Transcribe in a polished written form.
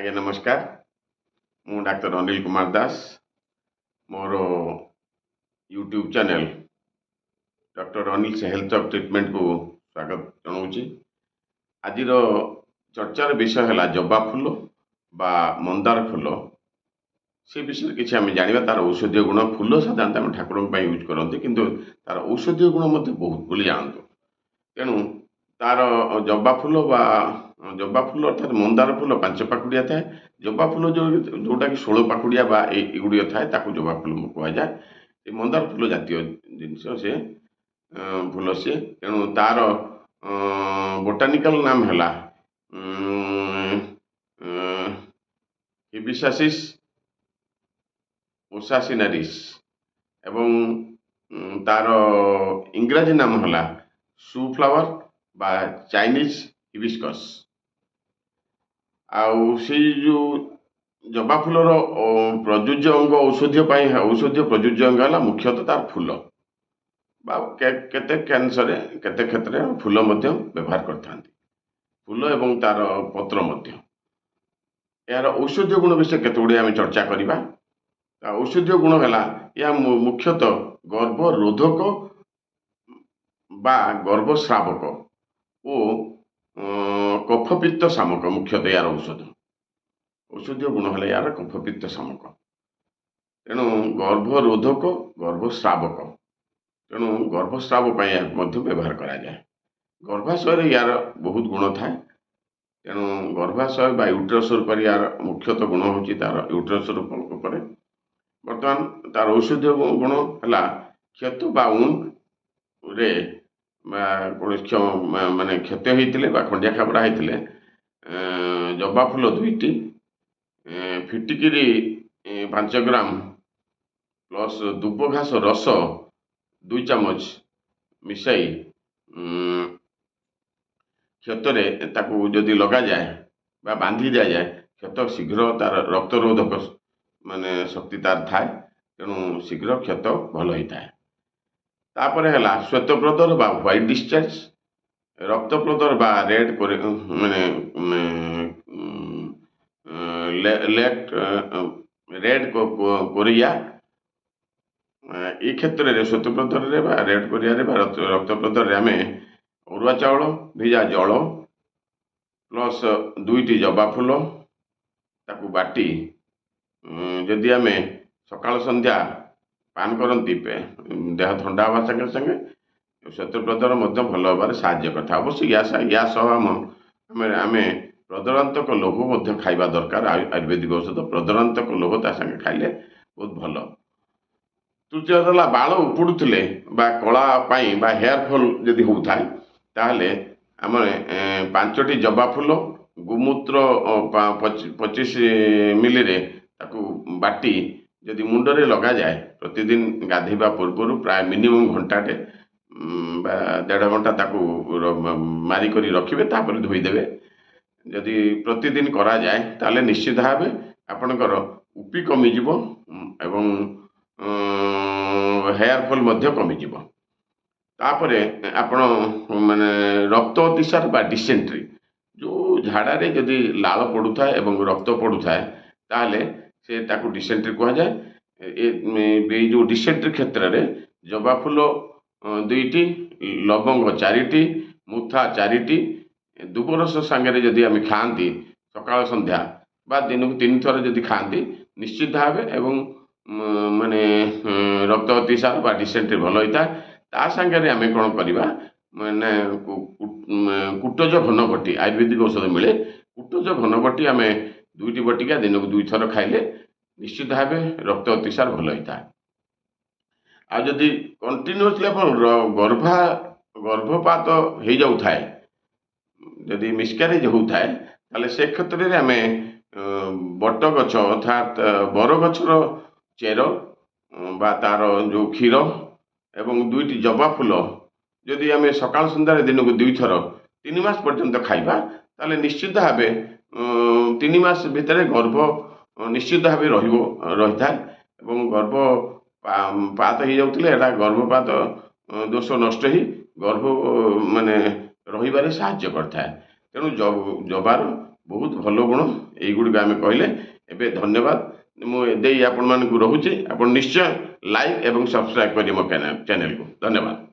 ଆଜ୍ଞା ନମସ୍କାର। ମୁଁ ଡାକ୍ତର ଅନିଲ କୁମାର ଦାସ। ମୋର YouTube channel doctor Anil's health of ଟ୍ରିଟମେଣ୍ଟକୁ ସ୍ୱାଗତ ଜଣାଉଛି। ଆଜିର ଚର୍ଚ୍ଚାର ବିଷୟ ହେଲା ଜବା ଫୁଲ ବା ମନ୍ଦାର ଫୁଲ। ସେ ବିଷୟରେ କିଛି ଆମେ ଜାଣିବା। ତାର ଔଷଧୀୟ ଗୁଣ। ଫୁଲ ସାଧାରଣତଃ ଆମେ ଠାକୁରଙ୍କ ପାଇଁ ୟୁଜ୍ କରନ୍ତି, କିନ୍ତୁ ତାର ଔଷଧୀୟ ଗୁଣ ମଧ୍ୟ ବହୁତ ବୋଲି ଜାଣନ୍ତୁ। ତେଣୁ ତାର ଜବା ଫୁଲ ଅର୍ଥାତ୍ ମନ୍ଦାର ଫୁଲ 5 ପାଖୁଡ଼ିଆ ଥାଏ। ଜବା ଫୁଲ ଯେଉଁଟାକି 16 ପାଖୁଡ଼ିଆ ବା ଏଗୁଡ଼ିକ ଥାଏ, ତାକୁ ଜବା ଫୁଲ କୁହାଯାଏ। ଏ ମନ୍ଦାର ଫୁଲ ଜାତୀୟ ଜିନିଷ ସେ ଫୁଲ ସିଏ। ତେଣୁ ତାର ବୋଟାନିକାଲ ନାମ ହେଲା ହିବିସ୍କାସ୍ ଓସାସିନାରିସ୍ ଏବଂ ତାର ଇଂରାଜୀ ନାମ ହେଲା ସୁଫ୍ଲାୱାର ବା ଚାଇନିଜ୍ ହିବିସ୍କସ୍। ଆଉ ସେଇ ଯେଉଁ ଜବା ଫୁଲର ପ୍ରଯୁଜ୍ୟ ଅଙ୍ଗ ଔଷଧୀୟ ପ୍ରଯୁଜ୍ୟ ଅଙ୍ଗ ହେଲା ମୁଖ୍ୟତଃ ତାର ଫୁଲ ବା କେତେ କ୍ୟାନ୍ସରରେ କେତେ କ୍ଷେତ୍ରରେ ଫୁଲ ମଧ୍ୟ ବ୍ୟବହାର କରିଥାନ୍ତି। ଫୁଲ ଏବଂ ତାର ପତ୍ର ମଧ୍ୟ। ଏହାର ଔଷଧୀୟ ଗୁଣ ବିଷୟରେ କେତେ ଗୁଡ଼ିଏ ଆମେ ଚର୍ଚ୍ଚା କରିବା। ଔଷଧୀୟ ଗୁଣ ହେଲା ଏହା ମୁଖ୍ୟତଃ ଗର୍ଭରୋଧକ ବା ଗର୍ଭସ୍ରାବକ ଓ କଫପିତ୍ତ ଶାମକ। ମୁଖ୍ୟତଃ ଏହାର ଔଷଧୀୟ ଗୁଣ ହେଲା ଏହାର କଫପିତ୍ତ ଶାମକ। ତେଣୁ ଗର୍ଭରୋଧକ, ଗର୍ଭସ୍ରାବକ। ତେଣୁ ଗର୍ଭସ୍ରାବ ପାଇଁ ଏହାକୁ ମଧ୍ୟ ବ୍ୟବହାର କରାଯାଏ। ଗର୍ଭାଶୟରେ ଏହାର ବହୁତ ଗୁଣ ଥାଏ। ତେଣୁ ଗର୍ଭାଶୟ ବା ୟୁଟ୍ରସ୍ ଉପରେ ଏହାର ମୁଖ୍ୟତଃ ଗୁଣ ହେଉଛି ତାର ୟୁଟ୍ରସ୍ ଉପରେ। ବର୍ତ୍ତମାନ ତାର ଔଷଧୀୟ ଗୁଣ ହେଲା କ୍ଷତ ବା ଉଣ୍ଡରେ ବା କୌଣସି ମାନେ କ୍ଷତ ହେଇଥିଲେ ବା ଖଣ୍ଡିଆ ଖାବରା ହେଇଥିଲେ ଜବା ଫୁଲ 2ଟି, ଫିଟିକିରି 5 ଗ୍ରାମ ପ୍ଲସ୍ ଦୁବ ଘାସ ରସ 2 ଚାମଚ ମିଶାଇ କ୍ଷତରେ ତାକୁ ଯଦି ଲଗାଯାଏ ବା ବାନ୍ଧି ଦିଆଯାଏ, କ୍ଷତ ଶୀଘ୍ର ତାର ରକ୍ତରୋଧକ ଶକ୍ତି ତାର ଥାଏ। ତେଣୁ ଶୀଘ୍ର କ୍ଷତ ଭଲ ହେଇଥାଏ। ତାପରେ ହେଲା ଶ୍ୱେତପ୍ରଦର ବା ହ୍ୱାଇଟ୍ ଡିସଚାର୍ଜ, ରକ୍ତପ୍ରଦର ବା ରେଡ୍ କୋରିଆ। এই କ୍ଷେତ୍ରରେ ଶ୍ୱେତପ୍ରଦରରେ ବା ରେଡ୍ କୋରିଆରେ ବା ରକ୍ତପ୍ରଦରରେ ଆମେ ଅରୁଆ ଚାଉଳ ଭିଜା ଜଳ ପ୍ଲସ୍ 2ଟି ଜବା ଫୁଲ ତାକୁ ବାଟି ଯଦି ଆମେ ସକାଳ ସନ୍ଧ୍ୟା ପାନ କରନ୍ତି, ଦେହ ଥଣ୍ଡା ହେବା ସାଙ୍ଗେ ସାଙ୍ଗେ ଶ୍ୱେତପ୍ରଦର ମଧ୍ୟ ଭଲ ହେବାରେ ସାହାଯ୍ୟ କରିଥାଏ। ଅବଶ୍ୟ ୟା ସହ ଆମେ ପ୍ରଦରାନ୍ତକ ଲୌହ ମଧ୍ୟ ଖାଇବା ଦରକାର। ଆୟୁର୍ବେଦିକ ଔଷଧ ପ୍ରଦରାନ୍ତକ ଲୌହ ତା ସାଙ୍ଗେ ଖାଇଲେ ବହୁତ ଭଲ। ତୃତୀୟ ହେଲା ବାଳ ଉପୁଡ଼ୁଥିଲେ ବା କଳା ପାଇଁ ବା ହେୟାର ଫଲ୍ ଯଦି ହେଉଥାଏ, ତାହେଲେ ଆମେ 5ଟି ଜବା ଫୁଲ ଗୋମୂତ୍ର 25 ମିଲିରେ ତାକୁ ବାଟି ଯଦି ମୁଣ୍ଡରେ ଲଗାଯାଏ, ପ୍ରତିଦିନ ଗାଧୋଇବା ପୂର୍ବରୁ ପ୍ରାୟ ମିନିମମ୍ ଘଣ୍ଟାଟେ ବା 1.5 ଘଣ୍ଟା ତାକୁ ମାରିକରି ରଖିବେ, ତାପରେ ଧୋଇଦେବେ। ଯଦି ପ୍ରତିଦିନ କରାଯାଏ ତାହେଲେ ନିଶ୍ଚିତ ଭାବେ ଆପଣଙ୍କର ଉପି କମିଯିବ ଏବଂ ହେୟାର ଫଲ୍ ମଧ୍ୟ କମିଯିବ। ତାପରେ ଆପଣ ରକ୍ତ ଅତିସାର ବା ଡିସେଣ୍ଟ୍ରି, ଯେଉଁ ଝାଡ଼ାରେ ଯଦି ଲାଳ ପଡ଼ୁଥାଏ ଏବଂ ରକ୍ତ ପଡ଼ୁଥାଏ, ତାହେଲେ ତାକୁ ଡିସେଣ୍ଟ୍ରି କୁହାଯାଏ। ଏଇ ଯେଉଁ ଡିସେଣ୍ଟ୍ରି କ୍ଷେତ୍ରରେ ଜବା ଫୁଲ 2ଟି, ଲବଙ୍ଗ 4ଟି, ମୁଥା 4ଟି, ଦୁବରସ ସାଙ୍ଗରେ ଯଦି ଆମେ ଖାଆନ୍ତି ସକାଳ ସନ୍ଧ୍ୟା ବା ଦିନକୁ 3 ଥର ଯଦି ଖାଆନ୍ତି, ନିଶ୍ଚିତ ଭାବେ ଏବଂ ରକ୍ତ ଅତିସାର ବା ଡିସେଣ୍ଟ୍ରି ଭଲ ହେଇଥାଏ। ତା ସାଙ୍ଗରେ ଆମେ କ'ଣ କରିବା, କୁଟଜ ଘନବଟି ଆୟୁର୍ବେଦିକ ଔଷଧ ମିଳେ। କୁଟଜ ଘନବଟି ଆମେ 2ଟି ବଟିକା ଦିନକୁ 2 ଥର ଖାଇଲେ ନିଶ୍ଚିତ ଭାବେ ରକ୍ତ ଅତିସାର ଭଲ ହେଇଥାଏ। ଆଉ ଯଦି କଣ୍ଟିନ୍ୟୁଅସଲି ଆପଣ ଗର୍ଭପାତ ହେଇଯାଉଥାଏ, ଯଦି ମିସକ୍ୟାରେଜ୍ ହେଉଥାଏ, ତାହେଲେ ସେ କ୍ଷେତ୍ରରେ ଆମେ ବଟ ଗଛ ଅର୍ଥାତ୍ ବରଗଛର ଚେର ବା ତାର ଯେଉଁ କ୍ଷୀର ଏବଂ 2ଟି ଜବା ଫୁଲ ଯଦି ଆମେ ସକାଳ ସନ୍ଧ୍ୟାରେ ଦିନକୁ 2 ଥର 3 ମାସ ପର୍ଯ୍ୟନ୍ତ ଖାଇବା, ତାହେଲେ ନିଶ୍ଚିତ ଭାବେ 3 ମାସ ଭିତରେ ଗର୍ଭ ନିଶ୍ଚିତ ଭାବେ ରହିଥାଏ ଏବଂ ଗର୍ଭପାତ ହେଇଯାଉଥିଲେ ଏଟା ଗର୍ଭପାତ ଦୋଷ ନଷ୍ଟ ହେଇ ଗର୍ଭ ରହିବାରେ ସାହାଯ୍ୟ କରିଥାଏ। ତେଣୁ ଜବାର बहुत भल गुण यहीगुड़िक आम कहले एवं धन्यवाद मुझे आपण मानक रोचे आप निश्चय लाइक एवं सब्सक्राइब करेंगे मो चैनल को धन्यवाद।